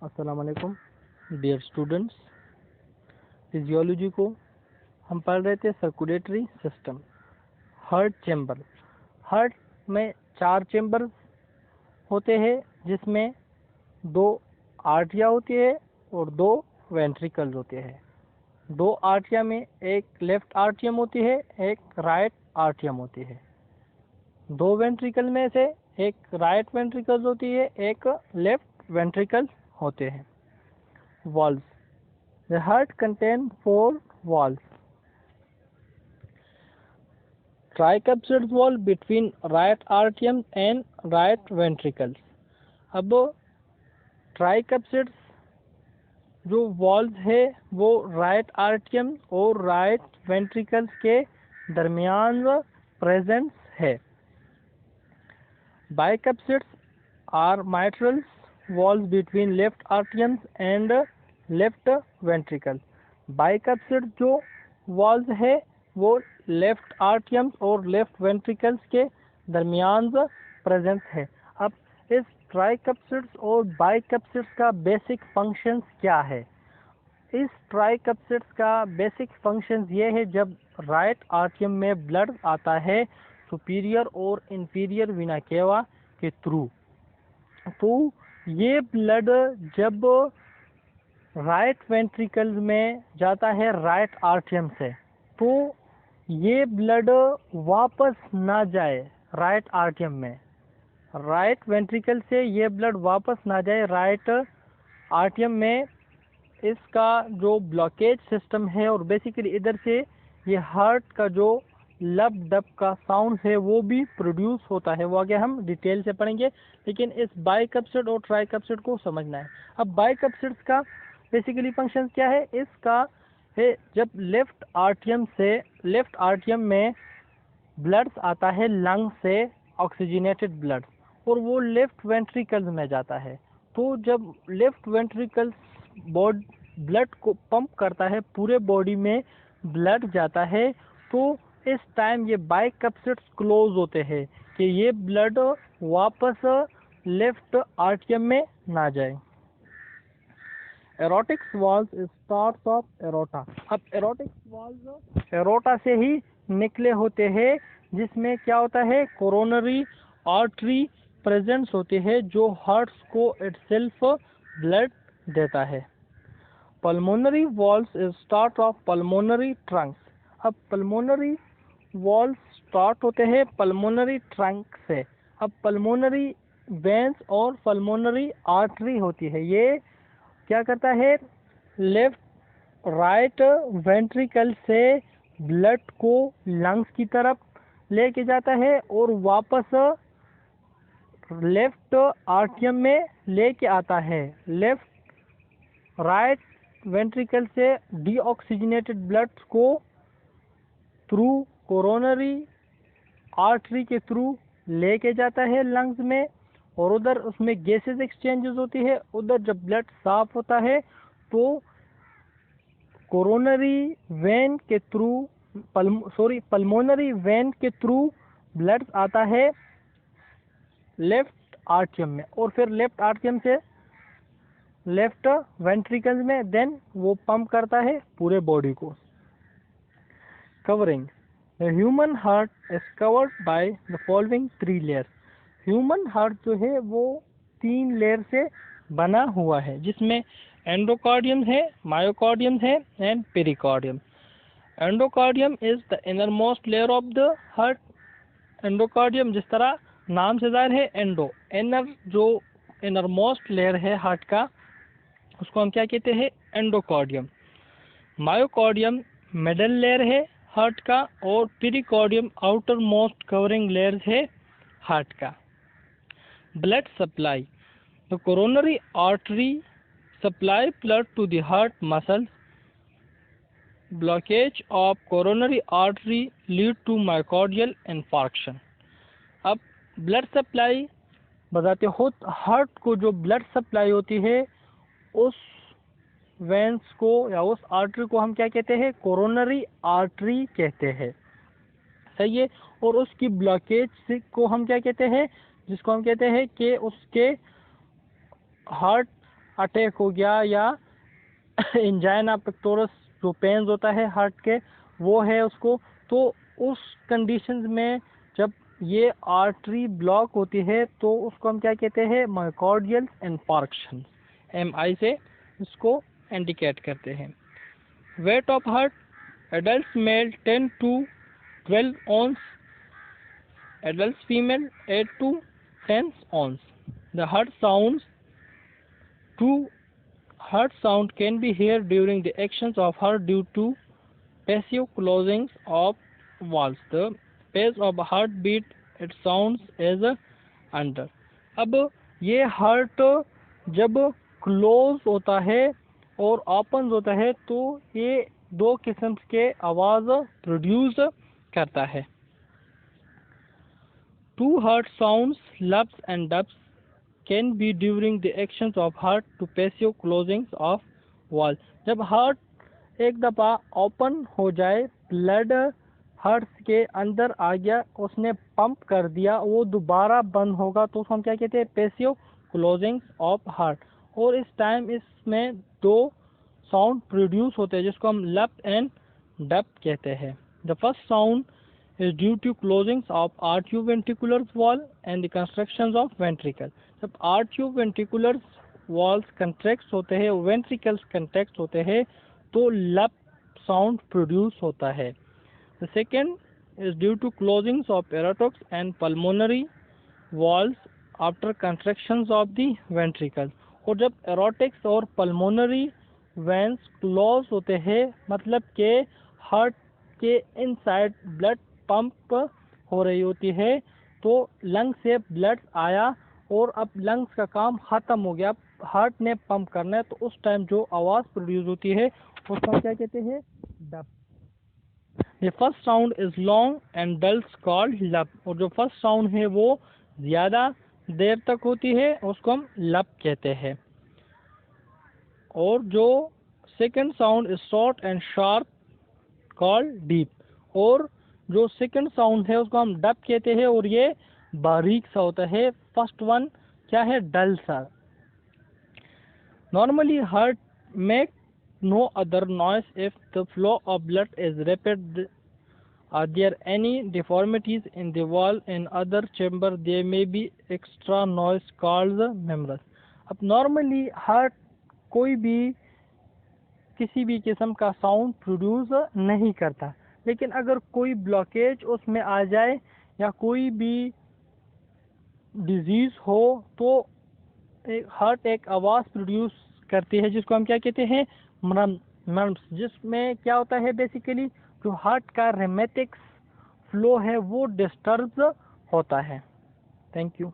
अस्सलाम वालेकुम dear students. Physiology को हम पढ़ रहे थे circulatory system, heart chamber. Heart में 4 चैम्बर होते हैं जिसमें 2 आर्टिया होती है और 2 वेंट्रिकल्स होते हैं। 2 आर्टिया में एक लेफ्ट आर्टियम होती है, एक राइट आर्टियम होती है। 2 वेंट्रिकल में से एक राइट वेंट्रिकल होती है, एक लेफ्ट वेंट्रिकल होते हैं। Valves. The heart contains 4 valves. Tricapsid valve between right atrium and right ventricles. अब ट्राइकैप्सिड जो वॉल्व है वो राइट आर्टियम और राइट वेंट्रिकल्स के दरमियान प्रेजेंस है। Bicuspids are mitral valves between left atriums and left ventricle. Bicuspid जो वॉल्व है वो लेफ्ट आर्टियम्स और लेफ्ट वेंट्रिकल्स के दरमियान प्रेजेंस है। अब इस ट्राइकैप्सिड्स और बाइकैप्सिड्स का बेसिक फंक्शंस क्या है? इस ट्राइकैप्सिड्स का बेसिक फंक्शंस ये है, जब राइट आर्टियम में ब्लड आता है सुपीरियर और इंफीरियर वेना केवा के थ्रू, तो ये ब्लड जब राइट वेंट्रिकल्स में जाता है राइट आर्टियम से, तो ये ब्लड वापस ना जाए राइट आर्टियम में। राइट वेंट्रिकल से ये ब्लड वापस ना जाए राइट आर्टियम में। इसका जो ब्लॉकेज सिस्टम है और बेसिकली इधर से ये हार्ट का जो लब डब का साउंड है वो भी प्रोड्यूस होता है। वो आगे हम डिटेल से पढ़ेंगे, लेकिन इस बाइकैप्सिड और ट्राइकैप्सिड को समझना है। अब बाइकैप्सिड्स का बेसिकली फंक्शन क्या है? इसका है जब लेफ्ट आर्टियम में ब्लड आता है लंग से, ऑक्सीजनेटेड ब्लड, और वो लेफ्ट वेंट्रिकल्स में जाता है, तो जब लेफ्ट वेंट्रिकल्स ब्लड को पंप करता है, पूरे बॉडी में ब्लड जाता है, तो इस टाइम ये बाइकैप्सिड्स क्लोज होते हैं कि ये ब्लड वापस लेफ्ट आर्टियम में ना जाए। एरोटिक्स वाल्व स्टार्ट ऑफ एरोटा। अब एरोटिक्स वाल्व एरोटा से ही निकले होते हैं, जिसमें क्या होता है, कोरोनरी आर्टरी प्रेजेंस होती है जो हार्ट्स को इटसेल्फ ब्लड देता है। Pulmonary valves start of pulmonary Trunks. अब पल्मोनरी वॉल्व स्टार्ट होते हैं पल्मोनरी ट्रंक से। अब पल्मोनरी वेंस और पल्मोनरी आर्टरी होती है, ये क्या करता है, लेफ्ट राइट वेंट्रिकल से ब्लड को लंग्स की तरफ लेके जाता है और वापस लेफ्ट आर्टियम में लेके आता है। लेफ्ट राइट वेंट्रिकल से डीऑक्सीजनेटेड ब्लड को थ्रू कोरोनरी आर्टरी के थ्रू लेके जाता है लंग्स में, और उधर उसमें गैसेस एक्सचेंजेस होती है। उधर जब ब्लड साफ होता है तो कोरोनरी वेन के थ्रू पल्मोनरी वेन के थ्रू ब्लड आता है लेफ्ट आर्टियम में, और फिर लेफ्ट आर्टियम से लेफ्ट वेंट्रिकल में, देन वो पंप करता है पूरे बॉडी को। Covering the human heart is covered by the following 3 layers. Human heart जो है वो 3 लेयर से बना हुआ है, जिसमें एंडोकार्डियम है, मायोकार्डियम है and pericardium. Endocardium is the inner most layer of the heart. Endocardium जिस तरह नाम से जाहिर है, एंडो इनर, जो इनर मोस्ट लेयर है हार्ट का, उसको हम क्या कहते हैं, एंडोकार्डियम। मायोकार्डियम मिडल लेयर है हार्ट का, और pericardium outer most covering layer है हार्ट का। Blood supply the coronary artery supply blood to the heart muscle. Blockage of coronary artery lead to myocardial infarction. अब ब्लड सप्लाई बताते हो, heart को जो ब्लड सप्लाई होती है उस वेंस को या उस आर्टरी को हम क्या कहते हैं, कोरोनरी आर्टरी कहते हैं, सही है। और उसकी ब्लॉकेज को हम क्या कहते हैं, जिसको हम कहते हैं कि उसके हार्ट अटैक हो गया या इंजाइना पेक्टोरस जो पेन्स होता है हार्ट के वो है उसको, तो उस कंडीशंस में जब ये आर्टरी ब्लॉक होती है तो उसको हम क्या कहते हैं, मायोकार्डियल इंफार्क्शन, MI से इसको इंडिकेट करते हैं। Weight of heart, adult mail 10 to 12 ounce, adult female 8 to 10 ounce. The heart sound can be heard during the actions of heart due to passive closings of valves. The pace of heartbeat it sounds as under. अब ये heart जब close होता है और open होता है तो ये दो किस्म के आवाज़ प्रोड्यूस करता है। Two heart sounds, lubs and dubs, can be during the actions of heart to passive closings of valve. जब हार्ट एक दफ़ा ओपन हो जाए, ब्लड हार्ट के अंदर आ गया, उसने पंप कर दिया, वो दोबारा बंद होगा तो उसको हम क्या कहते हैं, पैसिव क्लोजिंग्स ऑफ हार्ट। और इस टाइम इसमें दो साउंड प्रोड्यूस होते हैं जिसको हम लब एंड डब कहते हैं। The first sound is due to closings of arterioventricular wall and the constructions of ventricle. जब arterioventricular walls contracts होते हैं, ventricles contracts होते हैं, तो लब sound produce होता है। The second is due to closings of aortic and pulmonary walls after contractions of the ventricle. और जब aortic और pulmonary veins close होते हैं, मतलब के हार्ट के इनसाइड ब्लड पंप हो रही होती है, तो लंग से ब्लड आया और अब लंग्स का काम ख़त्म हो गया, हार्ट ने पंप करना है, तो उस टाइम जो आवाज़ प्रोड्यूस होती है उसको क्या कहते हैं, dub. The first sound is long and dulls called लब। और जो फर्स्ट साउंड है वो ज़्यादा देर तक होती है, उसको हम लब कहते हैं। और जो second sound is short and sharp called deep. और जो सेकंड साउंड है उसको हम डब कहते हैं और ये बारीक सा होता है। फर्स्ट वन क्या है, डल सा। Normally heart make no other noise if the flow of blood is rapid. Are there any deformities in the wall in other chamber there may be extra noise called membrane. अब normally heart कोई भी किसी भी किस्म का sound produce नहीं करता, लेकिन अगर कोई ब्लॉकेज उसमें आ जाए या कोई भी डिजीज़ हो तो हार्ट एक आवाज़ प्रोड्यूस करती है जिसको हम क्या कहते हैं, मर्म्स, जिसमें क्या होता है बेसिकली जो हार्ट का रेमेटिक्स फ्लो है वो डिस्टर्ब होता है। Thank you.